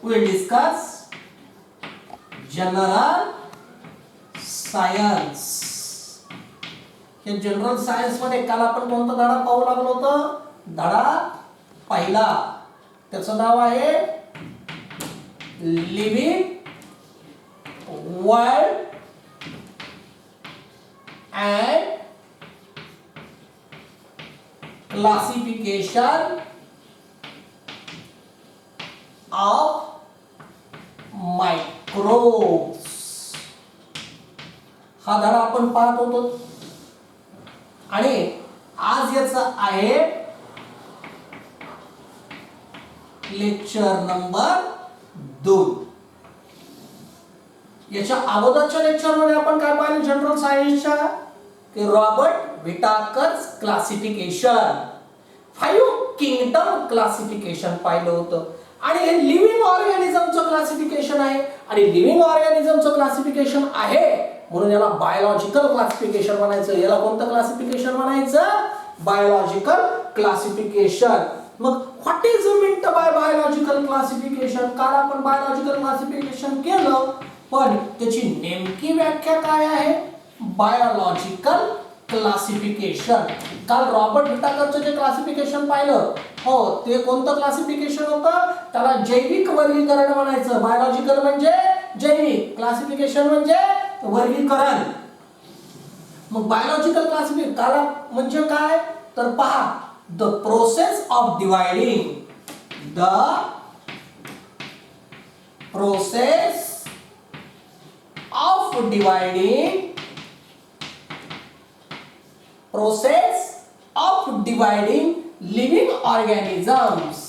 we'll discuss general science. हे general science मध्ये काल आपण कोणता धडा पाहू लागलो होतो? धडा पहिला, त्याचं नाव आहे living world and classification of microbes. हा धडा आपण पाहत होतो आणि आज याचा आहे लेक्चर नंबर 2. याच्या अगोदरच्या लेक्चर मध्ये आपण काय पाहिलं जनरल सायन्सच्या? की रॉबर्ट विटाकर्स क्लासिफिकेशन, 5 किंगडम क्लासिफिकेशन पाहिलं होतं. आणि हे लिव्हिंग ऑर्गॅनिझमचं क्लासिफिकेशन आहे आणि लिव्हिंग ऑर्गॅनिझमचं क्लासिफिकेशन आहे म्हणून याला बायोलॉजिकल क्लासिफिकेशन म्हणायचं. याला कोणतं क्लासिफिकेशन म्हणायचं? Biological classification. मग what is meant by biological classification? काल आपण बायोलॉजिकल क्लासिफिकेशन केलं, पण त्याची नेमकी व्याख्या काय आहे? Biological classification. काल रॉबर्ट विटाकरचं जे क्लासिफिकेशन पाहिलं, हो, ते कोणतं क्लासिफिकेशन होतं? त्याला जैविक वर्गीकरण म्हणायचं. बायोलॉजिकल म्हणजे जैविक, क्लासिफिकेशन म्हणजे वर्गीकरण. मग बायोलॉजिकल क्लासिफिकेशन म्हणजे काय? तर पहा, the process of dividing, the process of dividing, process of dividing living organisms,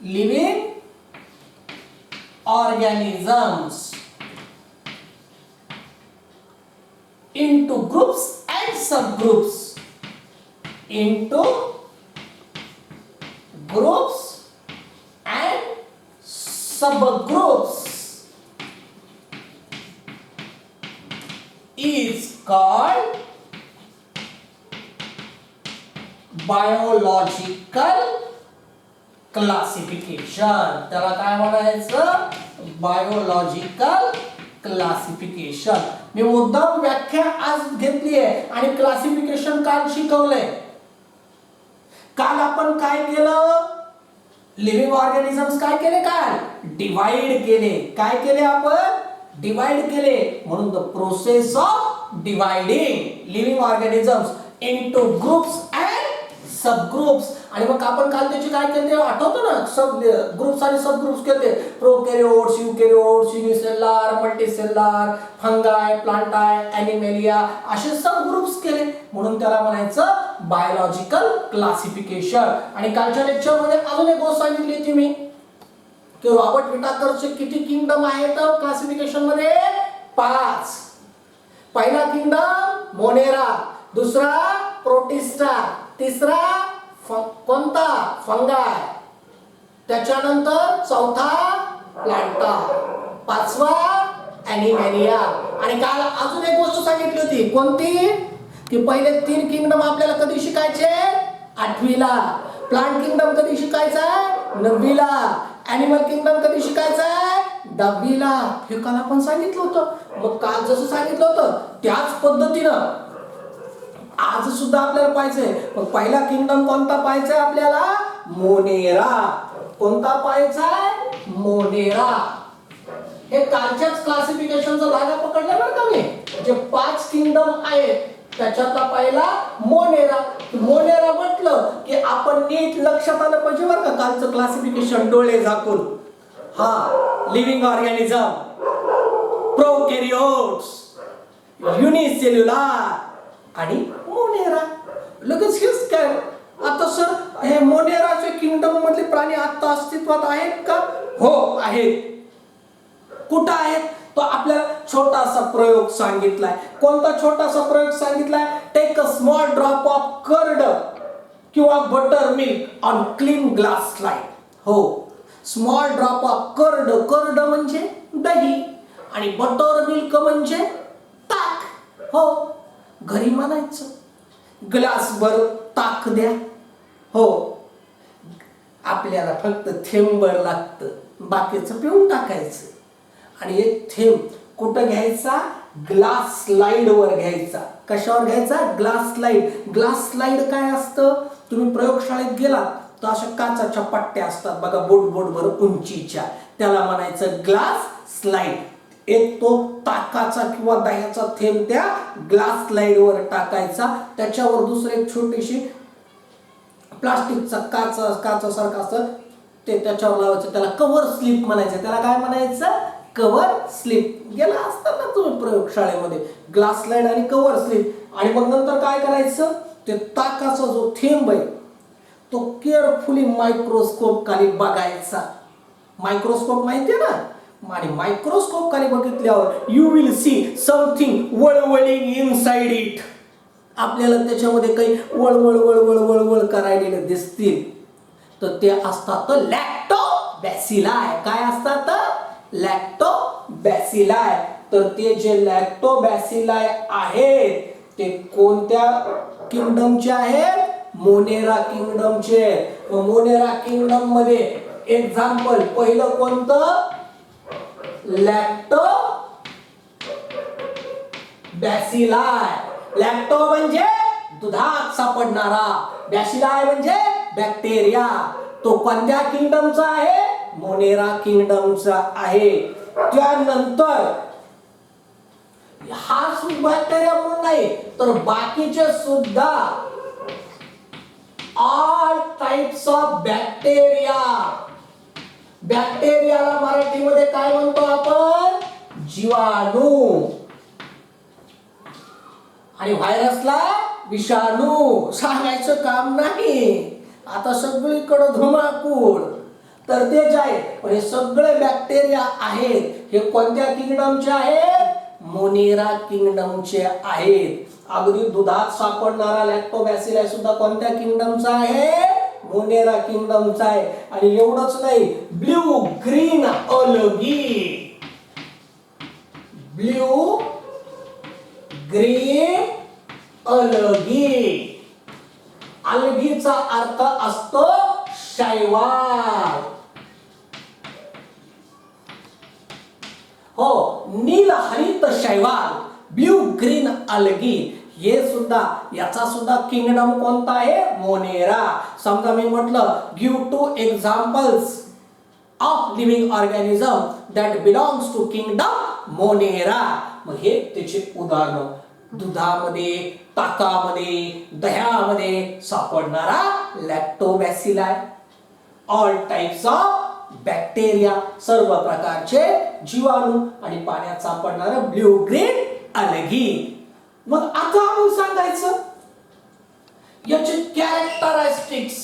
living organisms into groups and subgroups, into groups and subgroups is called biological classification. त्याला काय म्हणायचं? Biological classification. मी मुद्दाम व्याख्या आज घेतली आहे आणि क्लासिफिकेशन काल शिकवलंय. काल आपण काय केलं? लिव्हिंग ऑर्गॅनिझम्स काय केले? काल डिवाइड केले. काय केले आपण? डिवाइड केले. म्हणून the process of dividing living organisms into groups and subgroups. आणि मग आपण काल त्याची काय केले आठवतो ना? सब ग्रुप्स आणि सबग्रुप्स केले. प्रोकॅरियोट्स, युकॅरियोट्स, युनिसेल्युलर, मल्टीसेल्युलर, फंगाय, प्लांटाय, ॲनिमेलिया असे सब ग्रुप्स केले. म्हणून त्याला म्हणायचं बायोलॉजिकल क्लासिफिकेशन. आणि कालच्या लेक्चर मध्ये अजून एक गोष्ट सांगितली होती मी की रॉबर्ट विटाकरचे किती किंगडम आहेत क्लासिफिकेशन मध्ये? 5. पहिला किंगडम मोनेरा, दुसरा प्रोटिस्टा, तिसरा कोणता? फंगाय, त्याच्यानंतर चौथा प्लांटा, 5वा ॲनिमेलिया. आणि काल अजून एक गोष्ट सांगितली होती. कोणती? की पहिले 3 किंगडम आपल्याला कधी शिकायचे? 8वीला. प्लांट किंगडम कधी शिकायचा? 9वीला. ॲनिमल किंगडम कधी शिकायचा? 10वीला. हे काल आपण सांगितलं होतं. मग काल जसं सांगितलं होतं त्याच पद्धतीनं आज सुद्धा आपल्याला पाहिजे. मग पहिला किंगडम कोणता पाहायचा आहे आपल्याला? मोनेरा. कोणता पाहायचा आहे? मोनेरा. हे कालच्याच क्लासिफिकेशनचा धागा पकडला बरं का मी. जे 5 किंगडम आहेत त्याच्यातला पहिला मोनेरा. मोनेरा म्हटलं की आपण नीट लक्षात आलं पाहिजे बरं का कालचं क्लासिफिकेशन डोळे झाकून. हा, लिव्हिंग ऑर्गॅनिझम, प्रोकॅरियोट्स, युनिसेल्युलर आणि मोनेरा. लगेच हेच काय? आता सर हे मोनेराचे किंगडम मधले प्राणी आता अस्तित्वात आहेत का? हो आहेत. कुठं आहेत? तो आपल्याला छोटासा प्रयोग सांगितलाय. कोणता छोटासा प्रयोग सांगितलाय? Take a small drop of curd किंवा buttermilk on clean glass slide. हो, small drop of curd. Curd म्हणजे दही आणि बटर मिल्क म्हणजे ताक. हो, घरी म्हणायचं ग्लासभर ताक द्या. हो, आपल्याला फक्त थेंबभर लागतं, बाकीचं पिऊन टाकायचं. आणि एक थेंब कुठं घ्यायचा? ग्लास स्लाइड वर घ्यायचा. कशावर घ्यायचा? Glass slide. ग्लास स्लाइड काय असतं? तुम्ही प्रयोगशाळेत गेलात तर अशा काचाच्या पट्ट्या असतात बघा, बोट उंचीच्या, त्याला म्हणायचं ग्लास स्लाइड. एक तो ताकाचा किंवा दह्याचा थेंब त्या ग्लास स्लाइड वर टाकायचा, त्याच्यावर दुसरी एक छोटीशी प्लास्टिकचा काचासारखं असतं ते त्याच्यावर लावायचं, त्याला कव्हर स्लिप म्हणायचं. त्याला काय म्हणायचं? Cover slip. गेला असता ना तुम्ही प्रयोगशाळेमध्ये, ग्लास स्लाइड आणि कव्हर स्लिप. आणि मग नंतर काय करायचं? ते ताकाचा जो थेंब आहे तो केअरफुली मायक्रोस्कोप खाली बघायचा. मायक्रोस्कोप माहितीये ना? आणि मायक्रोस्कोप खाली बघितल्यावर यू विल सी समथिंग वळवळिंग इनसाइड इट. आपल्याला त्याच्यामध्ये काही वळवळ करायला दिसतील तर ते असतात लॅक्टोबॅसिलाई. काय असतात? लॅक्टोबॅसिलाई. तर ते जे लॅक्टोबॅसिलाई आहेत ते कोणत्या किंगडमचे आहेत? मोनेरा किंगडमचे. मोनेरा किंगडम मध्ये एक्झाम्पल पहिलं कोणतं? लॅक्टोबॅसिलाई. लॅक्टो म्हणजे दुधात सापडणारा, बॅसिलाई म्हणजे बॅक्टेरिया. तो कोणत्या किंगडमचा आहे? मोनेरा किंगडमचा आहे. त्यानंतर हा बॅक्टेरिया म्हणून नाही तर बाकीचे सुद्धा ऑल टाइप्स ऑफ बॅक्टेरिया. बॅक्टेरियाला मराठीमध्ये काय म्हणतो आपण? जीवाणू. आणि व्हायरसला विषाणू. सांगायचं काम नाही, आता सगळीकडे धुमाकूळ. तर ते जे आहे, पण हे सगळे बॅक्टेरिया आहेत हे कोणत्या किंगडमचे आहेत? मोनेरा किंगडमचे आहेत. अगदी दुधात सापडणारा लॅक्टोबॅसिलाई सुद्धा कोणत्या किंगडमचा आहे? मोनेरा किंगडमचा आहे. आणि एवढंच नाही, blue green algae. Blue green algae. अल्गीचा अर्थ असतो शैवाल. हो, नील हरित शैवाल, ब्ल्यू ग्रीन अल्गी. हे सुद्धा, याचा सुद्धा किंगडम कोणता आहे? मोनेरा. समजा मी म्हटलं give two examples of living organism that belongs to kingdom Monera. मग हे त्याचे उदाहरण दुधामध्ये, ताकामध्ये, दह्यामध्ये सापडणारा lactobacilli. All types of bacteria, सर्व प्रकारचे जीवाणू. आणि पाण्यात सापडणारं ब्ल्यू ग्रीन अल्गी. मग आता आपण सांगायचं याचे कॅरेक्टरिस्टिक्स.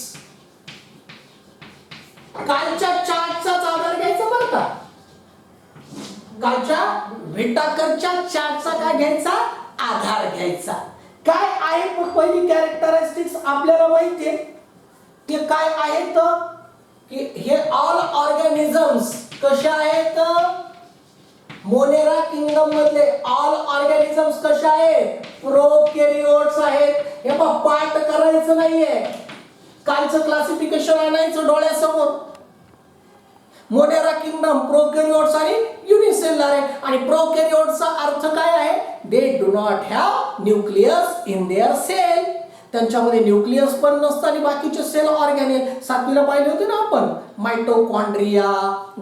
कालच्या चार्टचा आधार घ्यायचा बरं का. कालच्या व्हिटाकरच्या चार्टचा काय घ्यायचा? आधार घ्यायचा. काय आहे पहिली कॅरेक्टरिस्टिक्स आपल्याला माहिती आहे. ते काय आहेत की हे ऑल ऑर्गॅनिझम्स कशा आहेत? मोनेरा किंगडम मधले ऑल ऑर्गॅनिझम्स कशा आहेत? प्रोकॅरियोट्स आहेत. हे बघ, पाठ करायचं नाहीये, कालचं क्लासिफिकेशन आणायचं डोळ्यासमोर. मोनेरा किंगडम प्रोकॅरियोट्स आणि युनिसेल्युलर आहे. आणि प्रोकॅरियोट्सचा अर्थ काय आहे? They do not have nucleus in their cell. त्यांच्यामध्ये न्यूक्लियस पण नसतं आणि बाकीचे सेल ऑर्गॅनिल. सातवीला पाहिले होते ना आपण, mitochondria,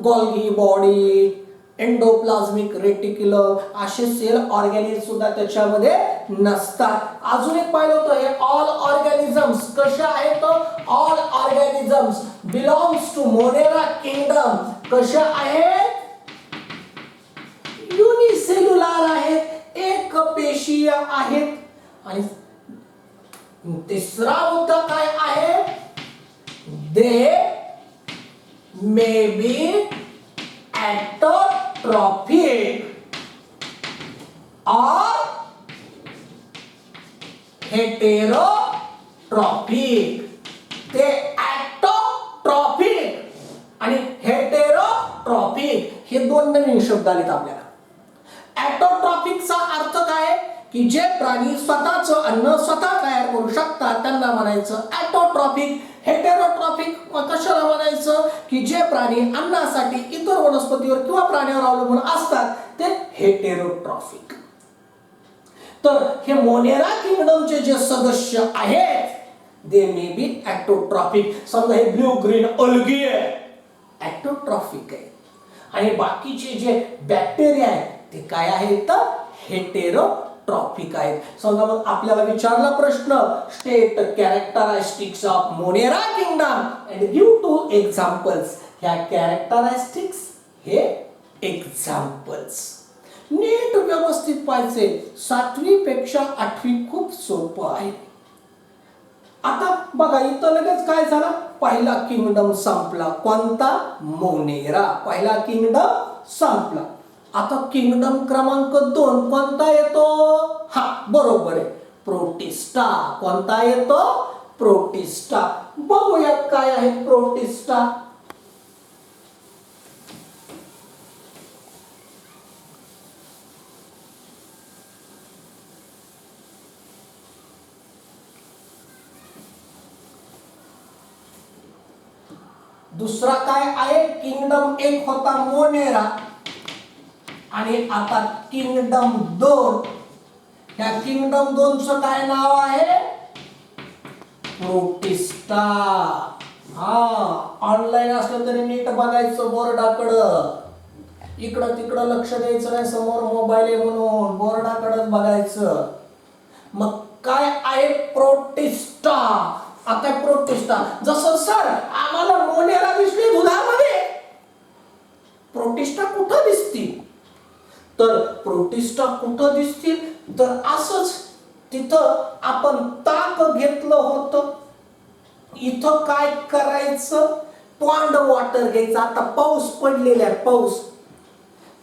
Golgi body, endoplasmic reticulum, असे सेल ऑर्गॅनिल सुद्धा त्याच्यामध्ये नसतात. अजून एक पाहिलं होतं हे ऑल ऑर्गॅनिझम्स कशा आहेत? All organisms belongs to Monera kingdom कशा आहेत? युनिसेल्युलर आहेत, एक पेशीय आहेत. आणि तिसरा मुद्दा काय आहे? दे may be ectotrophic or heterotrophic. ते ectotrophic आणि heterotrophic हे दोन नवीन शब्द आलेत आपल्याला. ectotrophic चा अर्थ काय? की जे प्राणी स्वतःचं अन्न स्वतः तयार करू शकतात त्यांना म्हणायचं ॲटोट्रॉफिक. हेटेरोट्रॉफिक कशाला म्हणायचं, की जे प्राणी अन्नासाठी इतर वनस्पतीवर किंवा प्राण्यावर अवलंबून असतात ते हेटेरोट्रॉफिक. तर हे मोनेरा किंगडमचे जे सदस्य आहेत दे मे बी ॲटोट्रॉफिक. समजा हे ब्ल्यू ग्रीन अल्गी आहे, ॲटोट्रॉफिक आहे. आणि बाकीचे जे बॅक्टेरिया आहेत ते काय आहेत, हेटेरोट्रॉफिक आहेत. समजा मग आपल्याला विचारला प्रश्न, state characteristics of Monera kingdom and give 2 examples. ह्या कॅरेक्टरिस्टिक्स हे एक्झाम्पल्स नीट व्यवस्थित पाहिजे. 7वी पेक्षा 8वी खूप सोपं आहे. आता बघा इथं लगेच काय झालं, पहिला किंगडम संपला. कोणता, मोनेरा. पहिला किंगडम संपला. आता किंगडम क्रमांक 2 कोणता येतो, हा बरोबर आहे, प्रोटिस्टा. कोणता येतो, प्रोटिस्टा. बघूयात काय आहे प्रोटिस्टा. दुसरा काय आहे, किंगडम 1 होता मोनेरा आणि आता किंगडम 2. ह्या किंगडम 2 चं काय नाव आहे, प्रोटिस्टा. हा ऑनलाईन असलं तरी नीट बघायचं बोर्डाकडं, इकडं तिकडं लक्ष द्यायचं नाही, समोर मोबाईल आहे म्हणून बोर्डाकडं बघायचं. मग काय आहे प्रोटिस्टा. आता प्रोटिस्टा जसं सर आम्हाला मोनेरा दिसली दुधामध्ये, प्रोटिस्टा कुठं दिसतील, तर प्रोटिस्टा कुठं दिसतील तर असंच तिथं आपण ताक घेतलं होतं. इथं काय करायचं, पॉन्ड वॉटर घ्यायचं. आता पाऊस पडलेला आहे, पाऊस,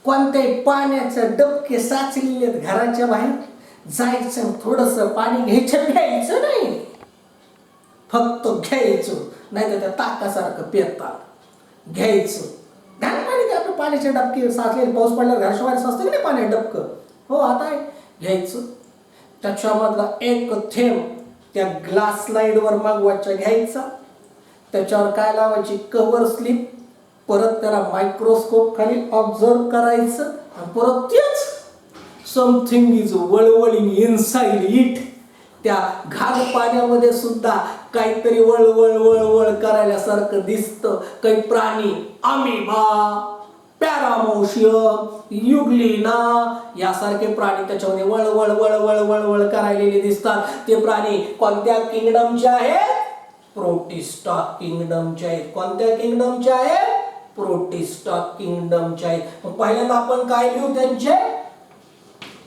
कोणत्याही पाण्याचं डबके साचलेले आहेत घराच्या बाहेर, जायचं थोडंसं पाणी घ्यायचं नाही, फक्त घ्यायचं, नाही तर त्या ताकासारखं पेतात घ्यायचं. घाण पाणी घ्या, आपलं पाण्याचे डबके साचलेले, पाऊस पडल्यावर घराच्या बाहेर असतं की नाही पाणी डबकं, हो आता आहे, घ्यायचं. त्याच्यामधला एक थेंब त्या ग्लास स्लाइडवर मागवायचा घ्यायचा, त्याच्यावर काय लावायची कव्हर स्लिप, परत त्याला मायक्रोस्कोप खाली ऑब्झर्व करायचं आणि परत तेच समथिंग इज वळवळिंग इनसाइड इट. त्या घाण पाण्यामध्ये सुद्धा काहीतरी वळवळ वळवळ करायल्यासारखं दिसतं. काही प्राणी, अमिबा, पॅरामोशियम, युग्लिना यासारखे प्राणी त्याच्यामध्ये वळवळ वळवळ वळवळ करायलेले दिसतात. ते प्राणी कोणत्या किंगडमचे आहेत, प्रोटिस्टा किंगडमचे आहेत. कोणत्या किंगडमचे आहेत, प्रोटिस्टा किंगडमचे आहेत. पहिल्यांदा आपण काय लिहू, त्यांचे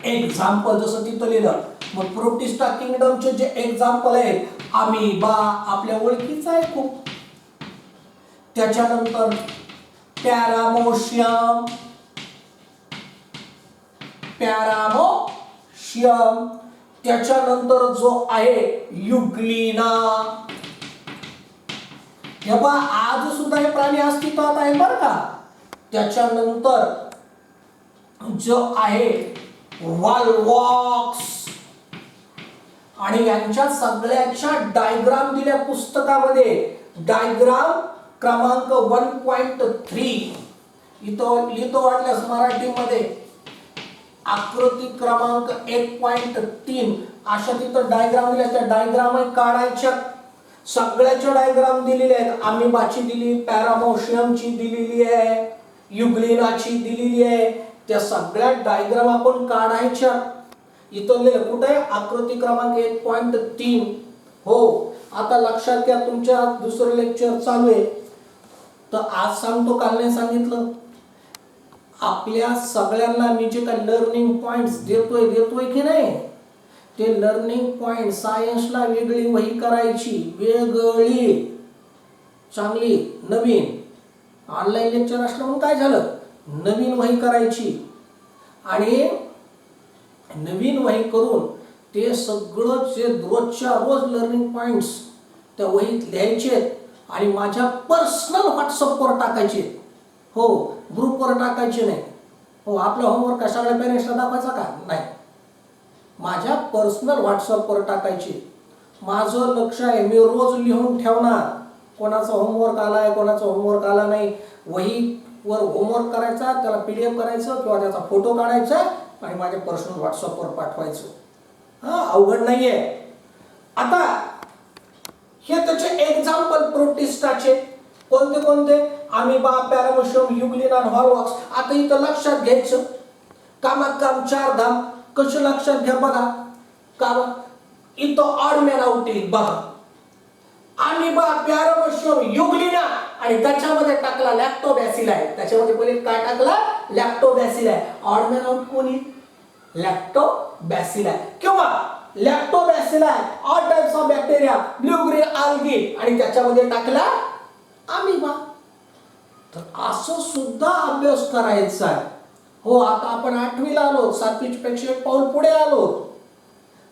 एक्झाम्पल, जसं तिथं लिहिलं. मग प्रोटिस्टा किंगडमचे जे एक्झाम्पल आहेत, अमिबा आपल्या ओळखीचा आहे खूप. त्याच्यानंतर पॅरामोशियम, त्याच्यानंतर जो आहे युग्लिना. हे पहा आज सुद्धा हे प्राणी अस्तित्वात आहे बरं का. त्याच्यानंतर जो आहे व्हॉल्वॉक्स, आणि यांच्या सगळ्याच्या डायग्राम दिल्या पुस्तकामध्ये. डायग्राम क्रमांक 1.3 इथं लिहितो वाटल्यास मराठीमध्ये. आकृती क्रमांक 1.3 अशा तिथं डायग्राम दिल्या, त्या डायग्राम काढायच्या. सगळ्याच्या डायग्राम दिलेले आहेत. अमिबाची दिली, पॅरामोशियमची दिलेली आहे, युग्लिनाची दिलेली आहे. त्या सगळ्या डायग्राम आपण काढायच्या. इथं लिहिलं कुठे, आकृती क्रमांक 1.3. हो आता लक्षात घ्या, तुमच्या दुसरं लेक्चर चालू आहे तर आज सांगतो, काल नाही सांगितलं. आपल्या सगळ्यांना मी जे काही लर्निंग पॉइंट्स देतोय की नाही, ते लर्निंग पॉइंट सायन्सला वेगळी वही करायची, वेगळी चांगली नवीन. ऑनलाईन लेक्चर असलं म्हणून काय झालं, नवीन वही करायची आणि नवीन वही करून ते सगळं जे रोजच्या रोज लर्निंग पॉइंट्स त्या वहीत लिहायचे आणि माझ्या पर्सनल व्हॉट्सअपवर टाकायचे. हो ग्रुपवर टाकायचे नाही. हो आपला होमवर्क सगळ्या पेरेंट्सला दाखवायचा का नाही, माझ्या पर्सनल व्हॉट्सअपवर टाकायचे. माझं लक्ष आहे, मी रोज लिहून ठेवणार कोणाचा होमवर्क आलाय कोणाचा होमवर्क आला नाही. वहीवर होमवर्क करायचा, त्याला PDF करायचं किंवा त्याचा फोटो काढायचा आणि माझ्या पर्सनल व्हॉट्सअपवर पाठवायचं. अवघड नाहीये. आता हे त्याचे एक्झाम्पल प्रोटिस्टाचे कोणते कोणते? अमिबा, पॅरामेशियम, युग्लिन आणि हॉलवॉक्स. आता इथं लक्षात घ्यायचं, कामात काम चार धाम. कसं लक्षात घ्या बघा. काम इथं ऑड मॅन आउट येईल बघा. अमिबा, पॅरामेशियम, युग्लिना आणि त्याच्यामध्ये टाकला लॅक्टोबॅसिलाई. त्याच्यामध्ये पहिले काय टाकला? लॅक्टोबॅसिलाई. ऑड मॅन आउट कोण येईल? लॅक्टोबॅसिलाई. किंवा lactobacilli, all types of bacteria, blue green algae आणि त्याच्यामध्ये टाकला अमिबा. तर असं सुद्धा अभ्यास करायचा आहे. हो, आता आपण 8वीला आलो, 7वी पेक्षा एक पाऊल पुढे आलो.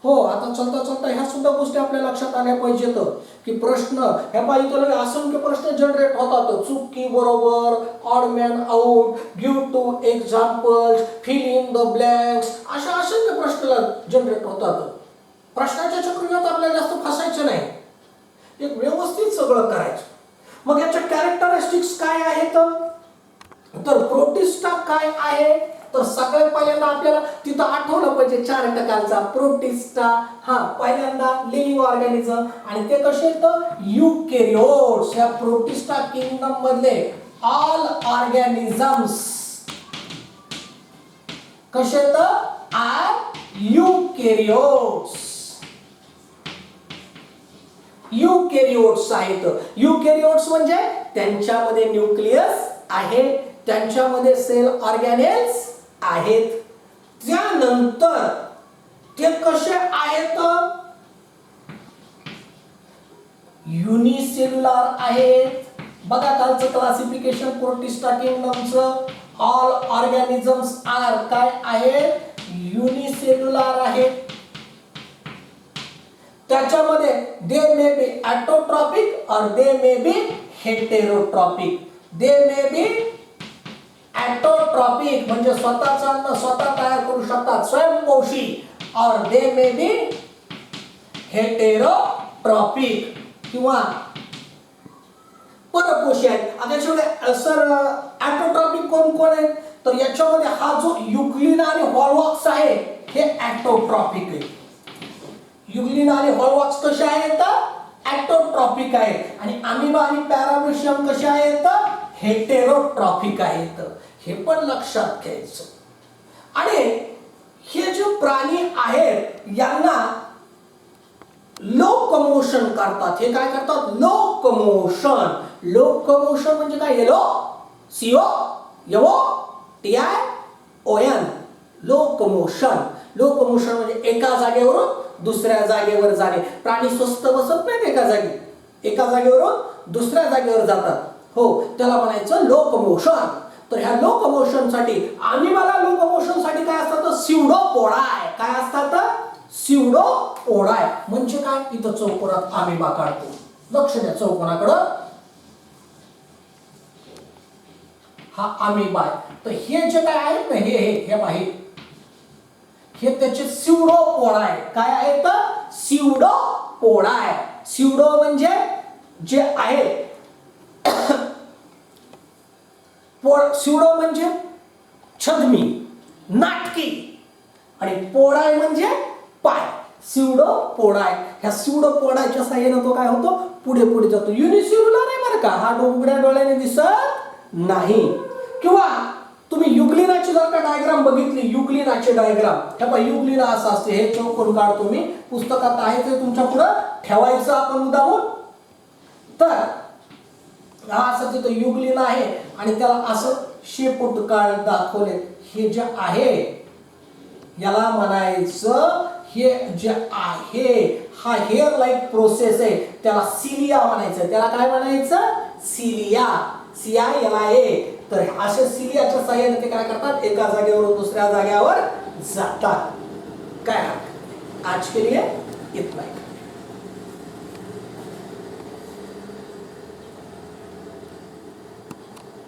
हो, आता चलता चलता ह्या सुद्धा गोष्टी आपल्या लक्षात आल्या पाहिजेत की प्रश्न ह्या पाहिजे असंख्य प्रश्न जनरेट होतात. चुकी बरोबर, odd man out, give 2 examples, fill in the blanks, अशा असंख्य प्रश्न जनरेट होतात. प्रश्नाच्या चक्रीत आपल्याला जास्त फसायचं नाही, एक व्यवस्थित सगळं करायचं. मग याच्या कॅरेक्टरिस्टिक्स काय आहेत? तर प्रोटिस्टा काय आहे? तर सगळ्यात पहिल्यांदा आपल्याला तिथं आठवलं पाहिजे 4 टक्कांचा प्रोटिस्टा. पहिल्यांदा लिव्हिंग ऑर्गॅनिझम आणि ते कसे आहेत? युकॅरियोट्स. या प्रोटिस्टा किंगडम मधले ऑल ऑर्गॅनिझम्स कसे आहेत? आर युकॅरियोट्स. युकॅरियोट्स आहेत. युकॅरियोट्स म्हणजे त्यांच्यामध्ये न्यूक्लियस आहे, त्यांच्यामध्ये सेल ऑर्गॅनेल्स आहेत. त्यानंतर ते कसे आहेत? युनिसेल्युलर आहेत. बघा कालचं क्लासिफिकेशन प्रोटिस्टा किंगडमचं. ऑल ऑर्गॅनिझम्स आर काय आहेत? युनिसेल्युलर आहेत. त्याच्यामध्ये दे मे बी ऑटोट्रॉपिक और दे may be heterotrophic. They may be autotrophic म्हणजे स्वतःचं अन्न स्वतः तयार करू शकतात, स्वयंपोषी. और दे मे बी हेटेरोट्रॉपिक किंवा परपोषी आहेत. आता याच्यामध्ये सर ऑटोट्रॉपिक कोण कोण आहे? तर याच्यामध्ये हा जो युग्लिन आणि हॉलवॉक्स आहे हे ऑटोट्रॉपिक आहे. युग्लिन आणि हॉलवॉक्स कसे आहेत? ऑटोट्रॉपिक आहेत. आणि अमिबा आणि पॅरामेशियम कसे आहेत? हेटेरोट्रॉपिक आहेत. हे पण लक्षात घ्यायचं. आणि हे जे प्राणी आहेत यांना लोकोमोशन करतात. हे काय करतात? लोकोमोशन. लोकोमोशन म्हणजे काय? LOCOMOTION. लोकोमोशन. लोकोमोशन म्हणजे एका जागेवरून दुसऱ्या जागेवर जाणे. प्राणी स्वस्त बसत नाहीत एका जागी, एका जागेवरून दुसऱ्या जागेवर जातात. हो, त्याला म्हणायचं लोकोमोशन. तर ह्या लोकोमोशन साठी अमिबाला लोकोमोशन साठी काय असतात? स्युडोपोडाय. काय असतात? स्युडोपोडाय. म्हणजे काय? इथं चौकोनात अमिबा काढतो. लक्ष द्या चौकोनाकडं. हा अमिबा आहे. तर हे जे काय आहेत ना हे पाहिजे, हे त्याचे स्युडोपोडाय. काय आहेत? स्युडोपोडाय. स्युडो म्हणजे जे आहे, स्युडो म्हणजे छद्मी, नाटकी आणि पोडाय म्हणजे पाय. स्युडोपोडाय. ह्या स्युडोपोडायच्या साहाय्याने तो काय होतो? पुढे पुढे जातो. युनिसेल्युलर आहे बरं का, हा उघड्या डोळ्याने दिसत नाही. किंवा तुम्ही युग्लिनाची जर का डायग्राम बघितली, युग्लिनाची डायग्राम, हे पहा युग्लिना असं असते. हे चौकोन काढतो मी, पुस्तकात आहे ते तुमच्या पुढे ठेवायचं आपण मुद्दामून. तर हा असं तिथं युग्लिना आहे आणि त्याला असं शेपूट काढ दाखवले. हे जे आहे याला म्हणायचं, हे जे आहे हा हेअर लाईक प्रोसेस आहे, त्याला सिलिया म्हणायचं. त्याला काय म्हणायचं? सिलिया. CILIA. तर असे सिलियाच्या साहाय्याने ते काय करतात? एका जागेवरून दुसऱ्या जागेवर जातात. काय आज के लिए इतना ही.